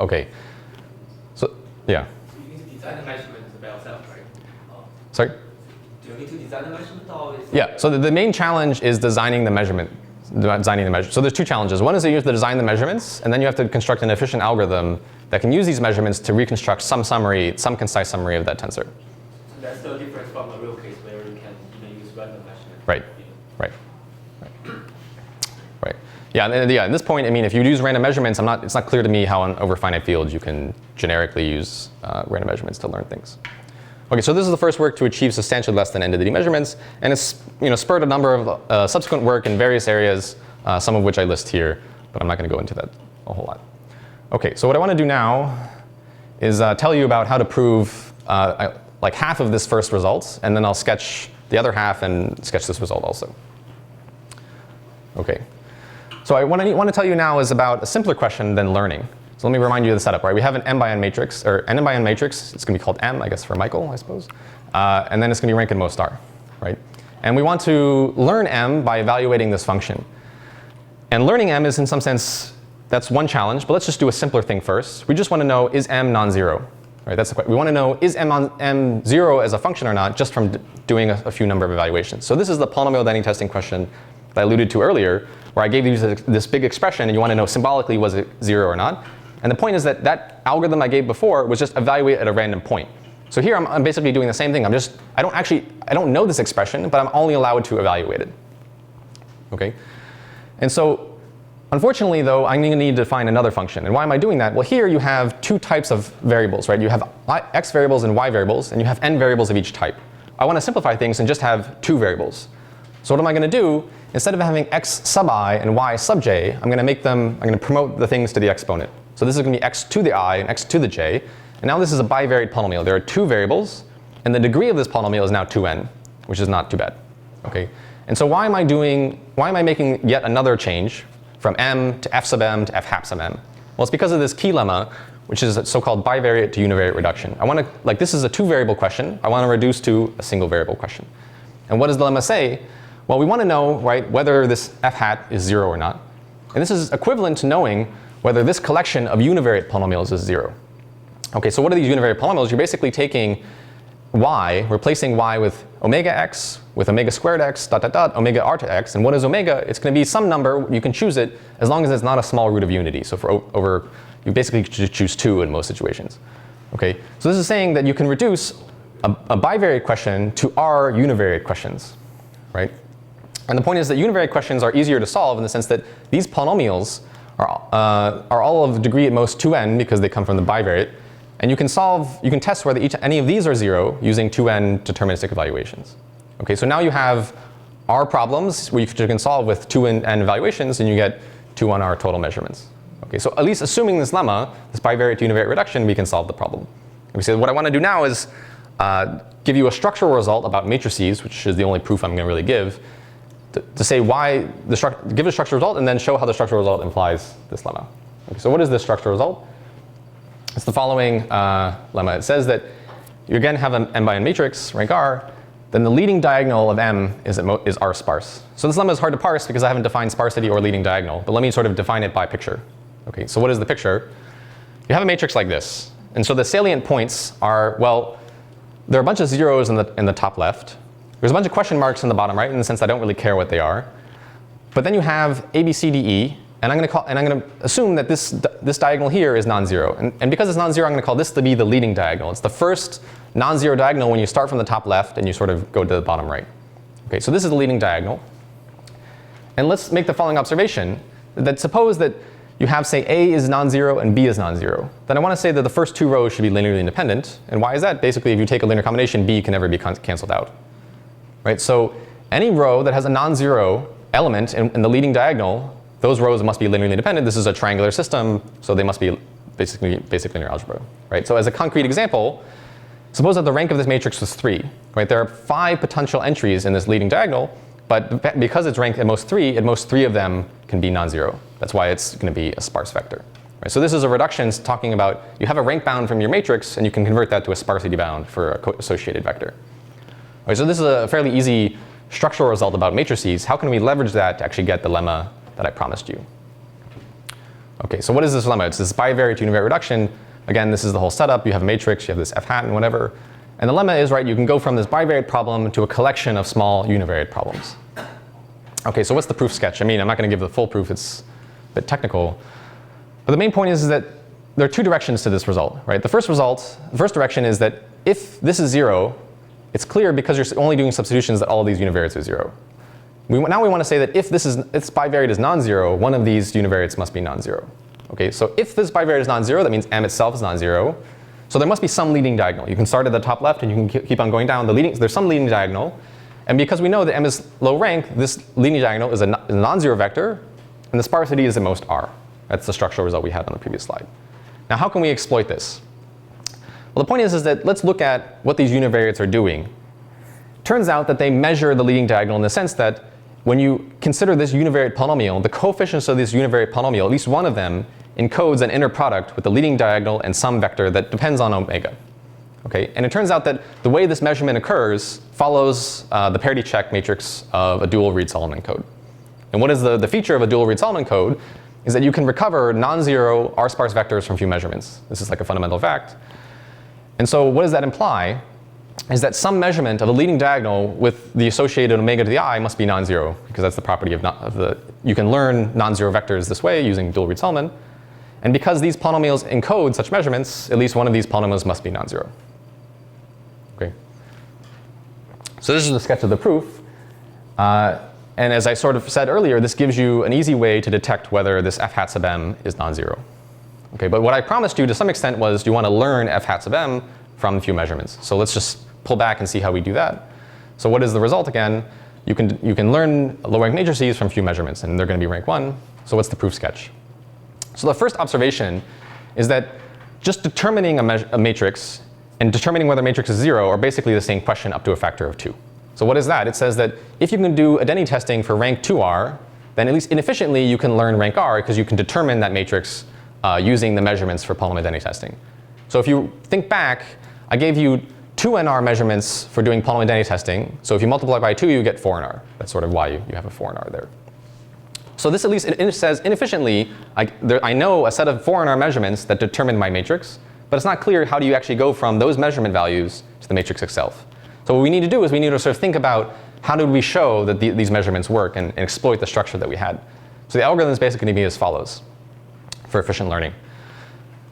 Okay. So, yeah. So you need to design the measurement by yourself, right? Sorry? Do you need to design the measurement or is Yeah, so the main challenge is designing the measurement. So there's two challenges. One is that you have to design the measurements, and then you have to construct an efficient algorithm that can use these measurements to reconstruct some summary, some concise summary of that tensor. So that's the difference from a real case where you can use random measurement. Right. Right. Right. Yeah, and at this point, I mean, if you use random measurements, it's not clear to me how on over finite fields you can generically use random measurements to learn things. Okay, so this is the first work to achieve substantially less than n to the d measurements, and it's spurred a number of subsequent work in various areas, some of which I list here, but I'm not going to go into that a whole lot. Okay, so what I want to do now is tell you about how to prove like half of this first result, and then I'll sketch the other half and sketch this result also. Okay, so what I want to tell you now is about a simpler question than learning. So let me remind you of the setup, right? We have an m by n matrix, or n by n matrix. It's going to be called m, I guess, for Michael, I suppose. And then it's going to be rank in most r, right? And we want to learn m by evaluating this function. And learning m is, in some sense, that's one challenge. But let's just do a simpler thing first. We just want to know, is m non-zero? Right? That's the question. We want to know, is m zero as a function or not, just from doing a few number of evaluations. So this is the polynomial identity testing question that I alluded to earlier, where I gave you this big expression, and you want to know symbolically, was it 0 or not? And the point is that that algorithm I gave before was just evaluate at a random point. So here I'm basically doing the same thing. I don't know this expression, but I'm only allowed to evaluate it. Okay? And so unfortunately, though, I'm going to need to find another function. And why am I doing that? Well, here you have two types of variables, right? You have x variables and y variables, and you have n variables of each type. I want to simplify things and just have two variables. So what am I going to do? Instead of having x sub I and y sub j, I'm going to promote the things to the exponent. So this is going to be x to the I and x to the j. And now this is a bivariate polynomial. There are two variables, and the degree of this polynomial is now 2n, which is not too bad. Okay? And so why am I making yet another change from m to f sub m to f hat sub m? Well, it's because of this key lemma, which is a so-called bivariate to univariate reduction. This is a two-variable question. I want to reduce to a single variable question. And what does the lemma say? Well, we want to know, right, whether this f hat is 0 or not. And this is equivalent to knowing whether this collection of univariate polynomials is 0. Okay, so what are these univariate polynomials? You're basically taking y, replacing y with omega x, with omega squared x, dot, dot, dot, omega r to x. And what is omega? It's going to be some number. You can choose it as long as it's not a small root of unity. So you basically choose 2 in most situations. Okay, so this is saying that you can reduce a bivariate question to r univariate questions, right? And the point is that univariate questions are easier to solve in the sense that these polynomials are all of degree at most 2n because they come from the bivariate. And you can test whether any of these are 0 using 2n deterministic evaluations. Okay, so now you have r problems which you can solve with 2n evaluations, and you get 2 on r total measurements. Okay, so at least assuming this lemma, this bivariate to univariate reduction, we can solve the problem. Okay, so what I want to do now is give you a structural result about matrices, which is the only proof I'm going to really give, to say why give a structural result and then show how the structural result implies this lemma. Okay, so what is this structural result? It's the following lemma. It says that you again have an m by n matrix, rank R, then the leading diagonal of m is R sparse. So this lemma is hard to parse because I haven't defined sparsity or leading diagonal, but let me sort of define it by picture. Okay, so what is the picture? You have a matrix like this. And so the salient points are, well, there are a bunch of zeros in the top left. There's a bunch of question marks in the bottom right, in the sense I don't really care what they are. But then you have A, B, C, D, E, and I'm going to assume that this diagonal here is non-zero. And because it's non-zero, I'm going to call this to be the leading diagonal. It's the first non-zero diagonal when you start from the top left and you sort of go to the bottom right. Okay, so this is the leading diagonal. And let's make the following observation, that suppose that you have, say, A is non-zero and B is non-zero. Then I want to say that the first two rows should be linearly independent. And why is that? Basically, if you take a linear combination, B can never be canceled out. Right? So any row that has a non-zero element in the leading diagonal, those rows must be linearly independent. This is a triangular system, so they must be basically basic linear algebra. Right? So as a concrete example, suppose that the rank of this matrix was 3. Right? There are 5 potential entries in this leading diagonal, but because it's ranked at most 3 of them can be non-zero. That's why it's going to be a sparse vector. Right? So this is a reduction talking about you have a rank bound from your matrix, and you can convert that to a sparsity bound for a associated vector. Right, so this is a fairly easy structural result about matrices. How can we leverage that to actually get the lemma that I promised you? Okay, so what is this lemma? It's this bivariate to univariate reduction. Again, this is the whole setup. You have a matrix, you have this f hat and whatever. And the lemma is, right, you can go from this bivariate problem to a collection of small univariate problems. Okay, so what's the proof sketch? I mean, I'm not going to give the full proof. It's a bit technical. But the main point is that there are 2 directions to this result. Right? The first direction is that if this is 0, it's clear because you're only doing substitutions that all of these univariates are 0. Now we want to say that if this bivariate is non-zero, one of these univariates must be non-zero. Okay, so if this bivariate is non-zero, that means m itself is non-zero. So there must be some leading diagonal. You can start at the top left and you can keep on going down. There's some leading diagonal. And because we know that m is low rank, this leading diagonal is a non-zero vector, and the sparsity is at most r. That's the structural result we had on the previous slide. Now how can we exploit this? Well, the point is that let's look at what these univariates are doing. Turns out that they measure the leading diagonal in the sense that when you consider this univariate polynomial, the coefficients of this univariate polynomial, at least one of them, encodes an inner product with the leading diagonal and some vector that depends on omega. Okay? And it turns out that the way this measurement occurs follows the parity check matrix of a dual Reed-Solomon code. And what is the feature of a dual Reed-Solomon code is that you can recover non-zero R-sparse vectors from few measurements. This is like a fundamental fact. And so what does that imply? Is that some measurement of the leading diagonal with the associated omega to the I must be non-zero, because that's the property you can learn non-zero vectors this way using dual Reed-Solomon. And because these polynomials encode such measurements, at least one of these polynomials must be non-zero. Okay. So this is the sketch of the proof. And as I sort of said earlier, this gives you an easy way to detect whether this f hat sub m is non-zero. Okay, but what I promised you to some extent was you want to learn f hat sub m from a few measurements. So let's just pull back and see how we do that. So what is the result again? You can learn low rank matrices from few measurements, and they're going to be rank 1. So what's the proof sketch? So the first observation is that just determining a matrix and determining whether a matrix is 0 are basically the same question up to a factor of 2. So what is that? It says that if you can do identity testing for rank 2r, then at least inefficiently you can learn rank r because you can determine that matrix using the measurements for polynomial identity testing. So if you think back, I gave you 2nr measurements for doing polynomial identity testing. So if you multiply by 2, you get 4nr. That's sort of why you have a 4nr there. So this at least it says inefficiently, I know a set of 4nr measurements that determine my matrix, but it's not clear how do you actually go from those measurement values to the matrix itself. So what we need to do is we need to sort of think about how did we show that these measurements work and exploit the structure that we had. So the algorithm is basically going to be as follows for efficient learning.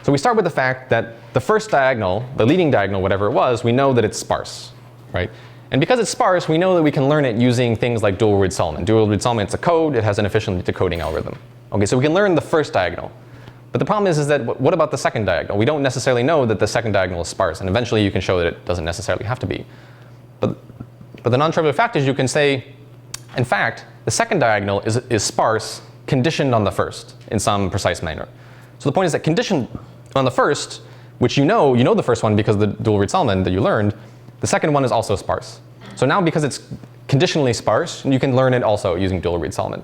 So we start with the fact that the first diagonal, the leading diagonal, whatever it was, we know that it's sparse, right? And because it's sparse, we know that we can learn it using things like dual Reed-Solomon. Dual Reed-Solomon, it's a code. It has an efficient decoding algorithm. Okay, so we can learn the first diagonal. But the problem is that what about the second diagonal? We don't necessarily know that the second diagonal is sparse, and eventually you can show that it doesn't necessarily have to be. But the non-trivial fact is you can say, in fact, the second diagonal is sparse conditioned on the first in some precise manner. So the point is that conditioned on the first, which you know the first one because of the dual Reed-Solomon that you learned, the second one is also sparse. So now because it's conditionally sparse, you can learn it also using dual Reed-Solomon.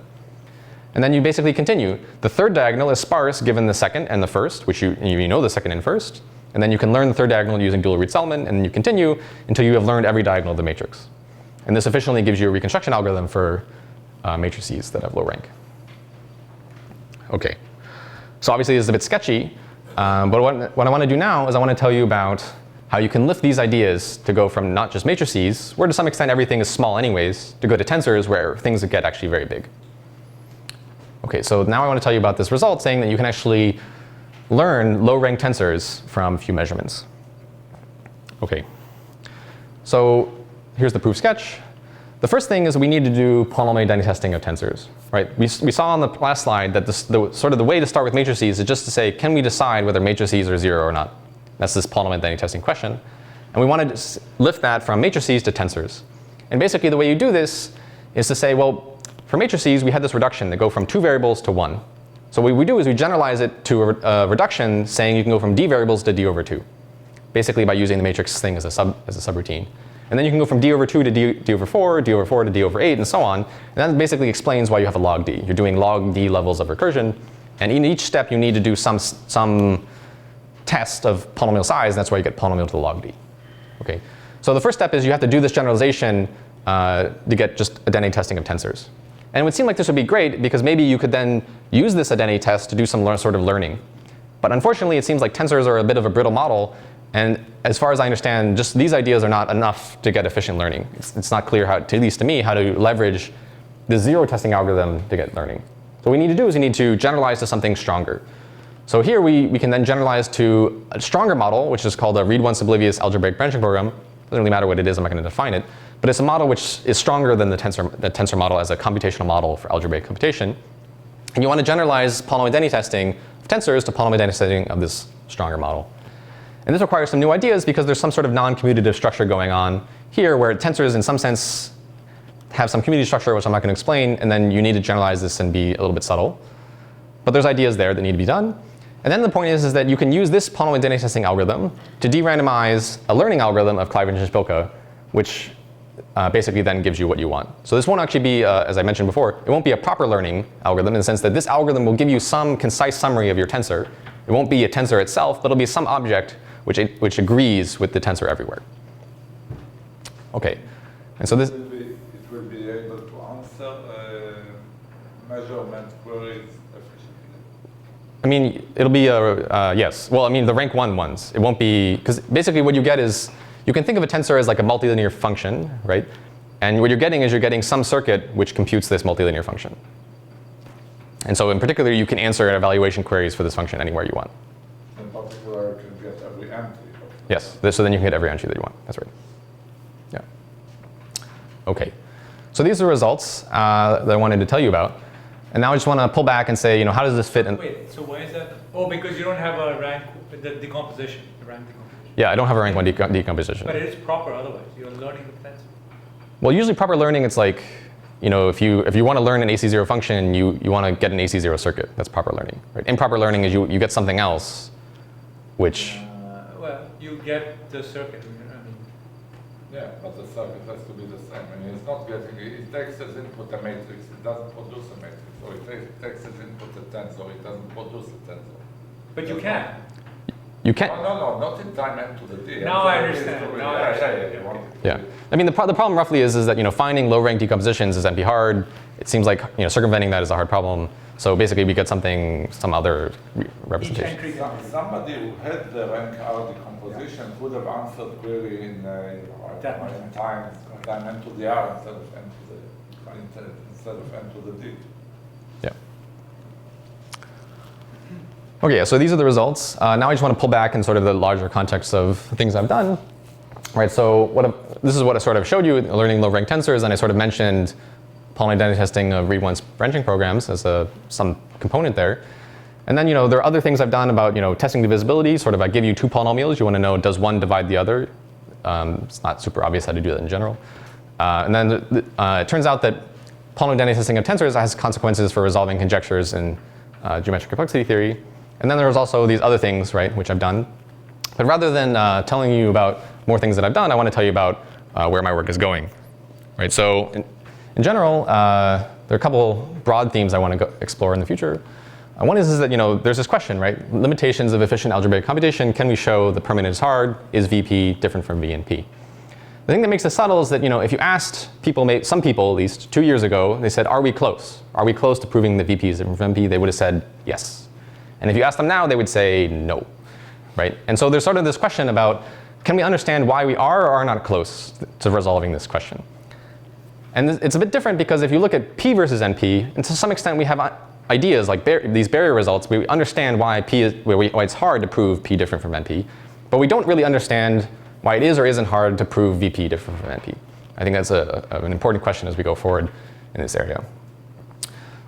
And then you basically continue. The third diagonal is sparse given the second and the first, which you know the second and first. And then you can learn the third diagonal using dual Reed-Selman, and you continue until you have learned every diagonal of the matrix. And this efficiently gives you a reconstruction algorithm for matrices that have low rank. OK. So obviously this is a bit sketchy, but what I want to do now is I want to tell you about how you can lift these ideas to go from not just matrices, where to some extent everything is small anyways, to go to tensors where things get actually very big. OK, so now I want to tell you about this result saying that you can actually learn low-rank tensors from a few measurements. OK, so here's the proof sketch. The first thing is we need to do polynomial identity testing of tensors. Right? We saw on the last slide that the way to start with matrices is just to say, can we decide whether matrices are 0 or not? That's this polynomial identity testing question. And we want to lift that from matrices to tensors. And basically the way you do this is to say, well, for matrices, we had this reduction that go from 2 variables to 1. So what we do is we generalize it to a reduction saying you can go from d variables to d over 2, basically by using the matrix thing as a subroutine. And then you can go from d over 2 to d over 4, d over 4 to d over 8, and so on. And that basically explains why you have a log d. You're doing log d levels of recursion. And in each step, you need to do some test of polynomial size, and that's why you get polynomial to the log d. Okay. So the first step is you have to do this generalization to get just identity testing of tensors. And it would seem like this would be great because maybe you could then use this identity test to do some sort of learning. But unfortunately, it seems like tensors are a bit of a brittle model. And as far as I understand, just these ideas are not enough to get efficient learning. It's not clear how, at least to me, how to leverage the zero testing algorithm to get learning. So what we need to do is we need to generalize to something stronger. So here we can then generalize to a stronger model, which is called a read-once oblivious algebraic branching program. Doesn't really matter what it is, I'm not going to define it. But it's a model which is stronger than the tensor model as a computational model for algebraic computation. And you want to generalize polynomial identity testing of tensors to polynomial identity testing of this stronger model. And this requires some new ideas because there's some sort of non-commutative structure going on here where tensors in some sense have some commutative structure, which I'm not going to explain, and then you need to generalize this and be a little bit subtle. But there's ideas there that need to be done. And then the point is that you can use this polynomial identity testing algorithm to derandomize a learning algorithm of Clivage-Spilka, which basically then gives you what you want. So this won't actually be, as I mentioned before, it won't be a proper learning algorithm in the sense that this algorithm will give you some concise summary of your tensor. It won't be a tensor itself, but it'll be some object which agrees with the tensor everywhere. OK. And so this. It will be able to answer measurement queries efficiently. I mean, it'll be yes. Well, I mean, the rank 1 ones. It won't be, because basically what you get is, you can think of a tensor as like a multilinear function, right? And what you're getting is you're getting some circuit which computes this multilinear function. And so in particular, you can answer evaluation queries for this function anywhere you want. In particular, you can get every entry. Yes, so then you can get every entry that you want. That's right. Yeah. OK. So these are the results that I wanted to tell you about. And now I just want to pull back and say, how does this fit in? Wait, so why is that? Oh, because you don't have a rank, the decomposition, the rank decomposition. Yeah, I don't have a rank 1 decomposition. But it is proper otherwise. You're learning the tensor. Well, usually proper learning, it's like, if you want to learn an AC0 function, you want to get an AC0 circuit. That's proper learning. Right? Improper learning is you get something else, which. Well, you get the circuit. Yeah, but the circuit has to be the same. I mean, it's not getting, it takes as input a matrix, it doesn't produce a matrix. Or it takes as input a tensor, it doesn't produce a tensor. But you can. You can't. No, not in time n to the d. Now I understand. Now I understand. Yeah. I mean, the problem roughly is that finding low-rank decompositions is NP hard. It seems like circumventing that is a hard problem. So basically, we get some other representation. Somebody who had the rank R decomposition would have answered query in time n to the R instead of n to the d. Yeah. OK, so these are the results. Now I just want to pull back in sort of the larger context of things I've done. Right, so this is what I sort of showed you, learning low-rank tensors, and I sort of mentioned polynomial identity testing of read-once branching programs as some component there. And then there are other things I've done about testing divisibility. Sort of I give you two polynomials. You want to know, does one divide the other? It's not super obvious how to do that in general. And then it turns out that polynomial identity testing of tensors has consequences for resolving conjectures in geometric complexity theory. And then there's also these other things, right, which I've done. But rather than telling you about more things that I've done, I want to tell you about where my work is going. Right, so in general, there are a couple broad themes I want to explore in the future. One is that there's this question, right? Limitations of efficient algebraic computation. Can we show the permanent is hard? Is VP different from VNP? The thing that makes this subtle is that if you asked people, some people at least, 2 years ago, they said, are we close? Are we close to proving that VP is different from MP? They would have said yes. And if you ask them now, they would say no, right? And so there's sort of this question about, can we understand why we are or are not close to resolving this question? And it's a bit different because if you look at P versus NP, and to some extent we have ideas like these barrier results, we understand why why it's hard to prove P different from NP, but we don't really understand why it is or isn't hard to prove VP different from NP. I think that's an important question as we go forward in this area.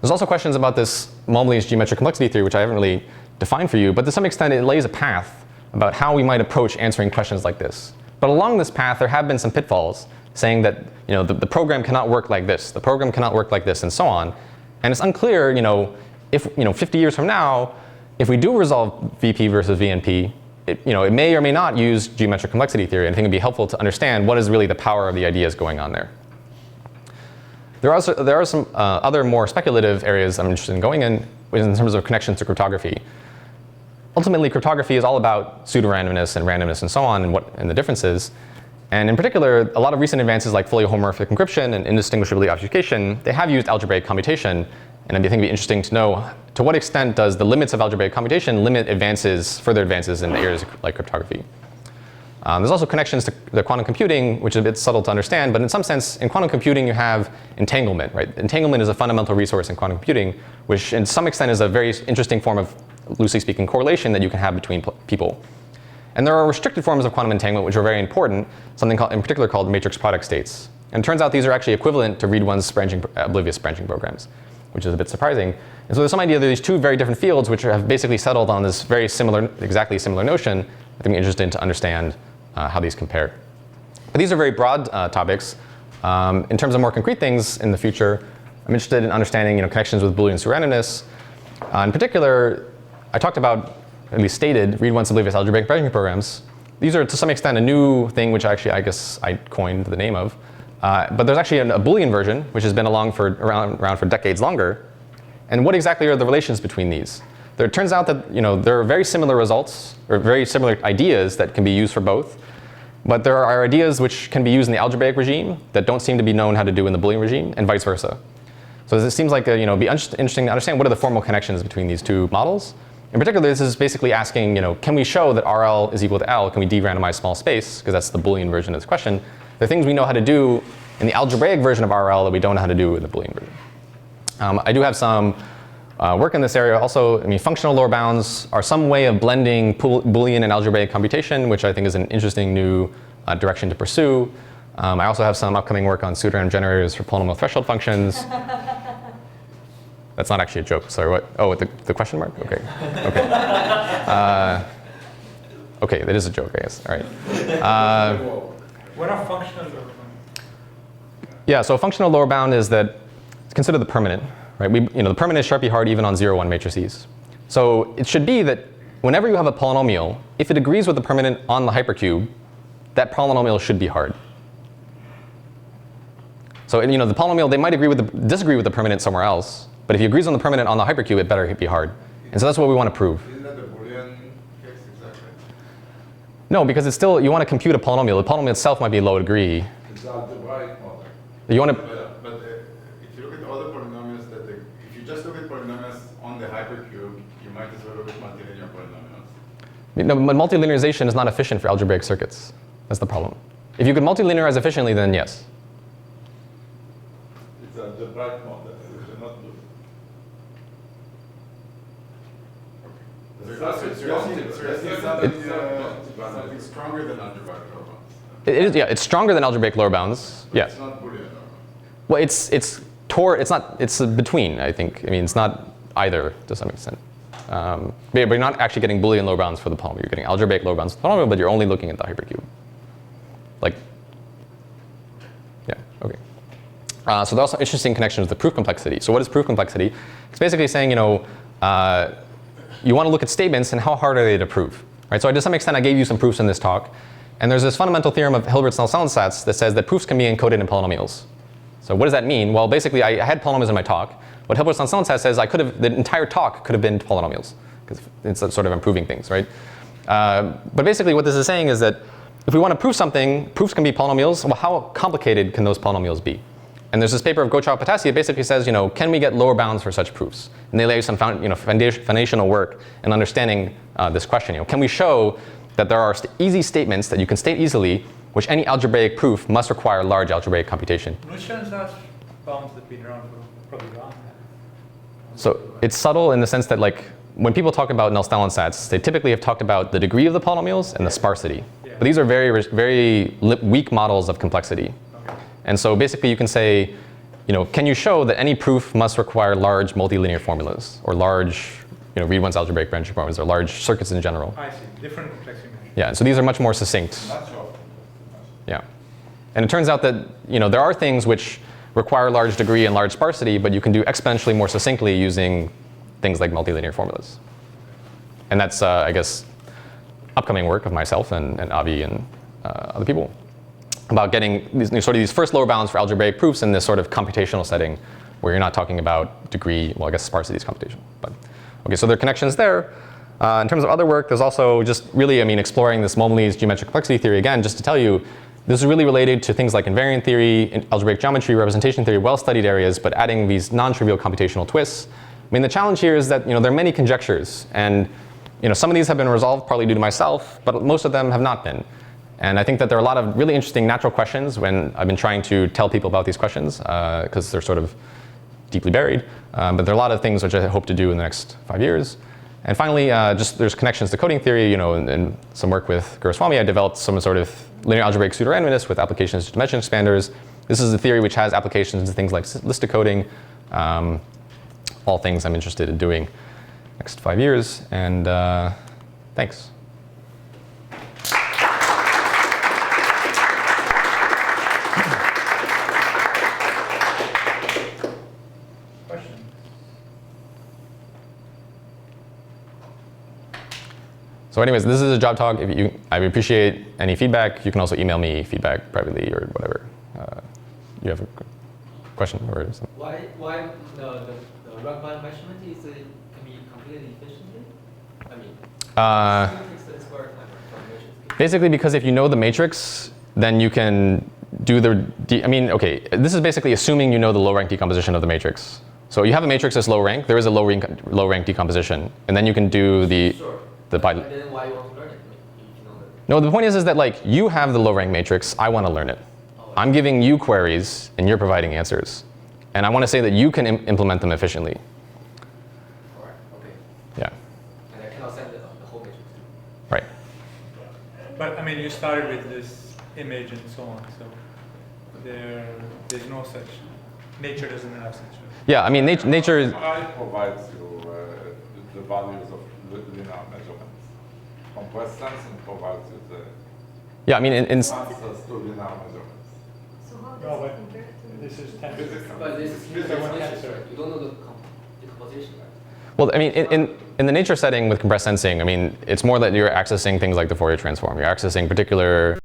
There's also questions about this Malmolese geometric complexity theory, which I haven't really defined for you, but to some extent it lays a path about how we might approach answering questions like this. But along this path, there have been some pitfalls saying that the program cannot work like this, the program cannot work like this, and so on. And it's unclear, if 50 years from now, if we do resolve VP versus VNP, it may or may not use geometric complexity theory. And I think it'd be helpful to understand what is really the power of the ideas going on there. There are some other more speculative areas I'm interested in going in terms of connections to cryptography. Ultimately, cryptography is all about pseudorandomness and randomness and so on and the differences. And in particular, a lot of recent advances like fully homomorphic encryption and indistinguishability obfuscation, they have used algebraic computation. And I think it'd be interesting to know to what extent does the limits of algebraic computation limit further advances in areas like cryptography. There's also connections to the quantum computing, which is a bit subtle to understand, but in some sense, in quantum computing, you have entanglement, right? Entanglement is a fundamental resource in quantum computing, which in some extent is a very interesting form of, loosely speaking, correlation that you can have between people. And there are restricted forms of quantum entanglement which are very important, something in particular called matrix product states. And it turns out these are actually equivalent to read one's oblivious branching programs, which is a bit surprising. And so there's some idea that these two very different fields which have basically settled on this very similar, exactly similar notion. I think I'm interested to understand how these compare. But these are very broad topics. In terms of more concrete things in the future, I'm interested in understanding connections with Boolean pseudorandomness. In particular, I talked about, at least stated, read once oblivious algebraic branching programs. These are to some extent a new thing which actually I guess I coined the name of. But there's actually a Boolean version which has been around for decades longer. And what exactly are the relations between these? It turns out that there are very similar results or very similar ideas that can be used for both. But there are ideas which can be used in the algebraic regime that don't seem to be known how to do in the Boolean regime, and vice versa. So it seems like it'd be interesting to understand what are the formal connections between these two models. In particular, this is basically asking, can we show that RL is equal to L? Can we de-randomize small space? Because that's the Boolean version of this question. There are things we know how to do in the algebraic version of RL that we don't know how to do in the Boolean version. I do have some work in this area also. Functional lower bounds are some way of blending Boolean and algebraic computation, which I think is an interesting new direction to pursue. I also have some upcoming work on pseudorandom generators for polynomial threshold functions. That's not actually a joke. Sorry, what? Oh, with the question mark? Okay. Okay. Okay, that is a joke, I guess. All right. What are functional lower bounds? Yeah, so a functional lower bound is that it's considered the permanent, right? The permanent is sharply hard even on 0, 1 matrices. So it should be that whenever you have a polynomial, if it agrees with the permanent on the hypercube, that polynomial should be hard. So the polynomial, they might disagree with the permanent somewhere else, but if he agrees on the permanent on the hypercube, it better be hard. And so that's what we want to prove. Isn't that the Boolean case exactly? No, because it's still, you want to compute a polynomial. The polynomial itself might be low degree. It's algebraic model. You want to, But if you look at all the polynomials, if you just look at polynomials on the hypercube, you might as well look at multilinear polynomials. no, but multilinearization is not efficient for algebraic circuits. That's the problem. If you could multilinearize efficiently, then yes. It's algebraic model. We cannot do Something stronger than algebraic lower bounds. It is, yeah, it's stronger than algebraic lower bounds. But Yeah. it's not Boolean lower bounds. Well, it's between, I think. It's not either to some extent. But you're not actually getting Boolean lower bounds for the polynomial. You're getting algebraic lower bounds for the polynomial, but you're only looking at the hypercube. Yeah, okay. So there's also interesting connections with the proof complexity. So what is proof complexity? It's basically saying, you want to look at statements and how hard are they to prove, right? So to some extent, I gave you some proofs in this talk. And there's this fundamental theorem of Hilbert's null-Selensatz that says that proofs can be encoded in polynomials. So what does that mean? Well, basically, I had polynomials in my talk. What Hilbert-Sonsson says I could have, the entire talk could have been polynomials, because it's sort of improving things, right? But basically, what this is saying is that if we want to prove something, proofs can be polynomials. Well, how complicated can those polynomials be? And there's this paper of Gochow-Patasi that basically says, can we get lower bounds for such proofs? And they lay some foundational work in understanding this question. Can we show that there are easy statements that you can state easily, which any algebraic proof must require large algebraic computation? Which ones are bounds that been around for probably wrong? So it's subtle in the sense that when people talk about Null-Stalin sets, they typically have talked about the degree of the polynomials and the sparsity. Yeah. But these are very, very weak models of complexity. Okay. And so basically you can say, can you show that any proof must require large multilinear formulas or large, read once algebraic branching formulas or large circuits in general? I see. Different complexity measures. Yeah, so these are much more succinct. Natural. Yeah. And it turns out that, there are things which require large degree and large sparsity, but you can do exponentially more succinctly using things like multilinear formulas. And that's, I guess, upcoming work of myself and Avi and other people about getting these first lower bounds for algebraic proofs in this sort of computational setting where you're not talking about degree, well, I guess sparsity is computational. But okay, so there are connections there. In terms of other work, there's also just really, exploring this Momeley's geometric complexity theory. Again, just to tell you, this is really related to things like invariant theory, algebraic geometry, representation theory, well-studied areas, but adding these non-trivial computational twists. The challenge here is that there are many conjectures, and some of these have been resolved partly due to myself, but most of them have not been. And I think that there are a lot of really interesting natural questions when I've been trying to tell people about these questions, because they're sort of deeply buried. But there are a lot of things which I hope to do in the next 5 years. And finally, there's connections to coding theory. In some work with Guruswamy, I developed some sort of linear algebraic pseudorandomness with applications to dimension expanders. This is a theory which has applications to things like list decoding, all things I'm interested in doing next 5 years. And thanks. So anyways, this is a job talk. I appreciate any feedback. You can also email me feedback privately or whatever. You have a question or something? Why the rock bottom measurement can be completed efficiently? Basically, because if you know the matrix, then you can do okay, this is basically assuming you know the low rank decomposition of the matrix. So you have a matrix that's low rank. There is a low rank decomposition, and then you can do the Then why you want to learn it? You know that. No, the point is that you have the low rank matrix. I want to learn it. I'm giving you queries, and you're providing answers. And I want to say that you can implement them efficiently. All right. Okay. Yeah. And I cannot send the whole matrix. Right. But you started with this image and so on, so there's no such. Nature doesn't have such. Yeah, nature is. I provides you the values of linear measurements. Compressed sensing provides you the Yeah, answers to linear measurements. So how No, does but it compare to? this is tensor. But this is This is one definition, tensor. right? You don't know the composition, right? Well, in the nature setting with compressed sensing, it's more that you're accessing things like the Fourier transform. You're accessing particular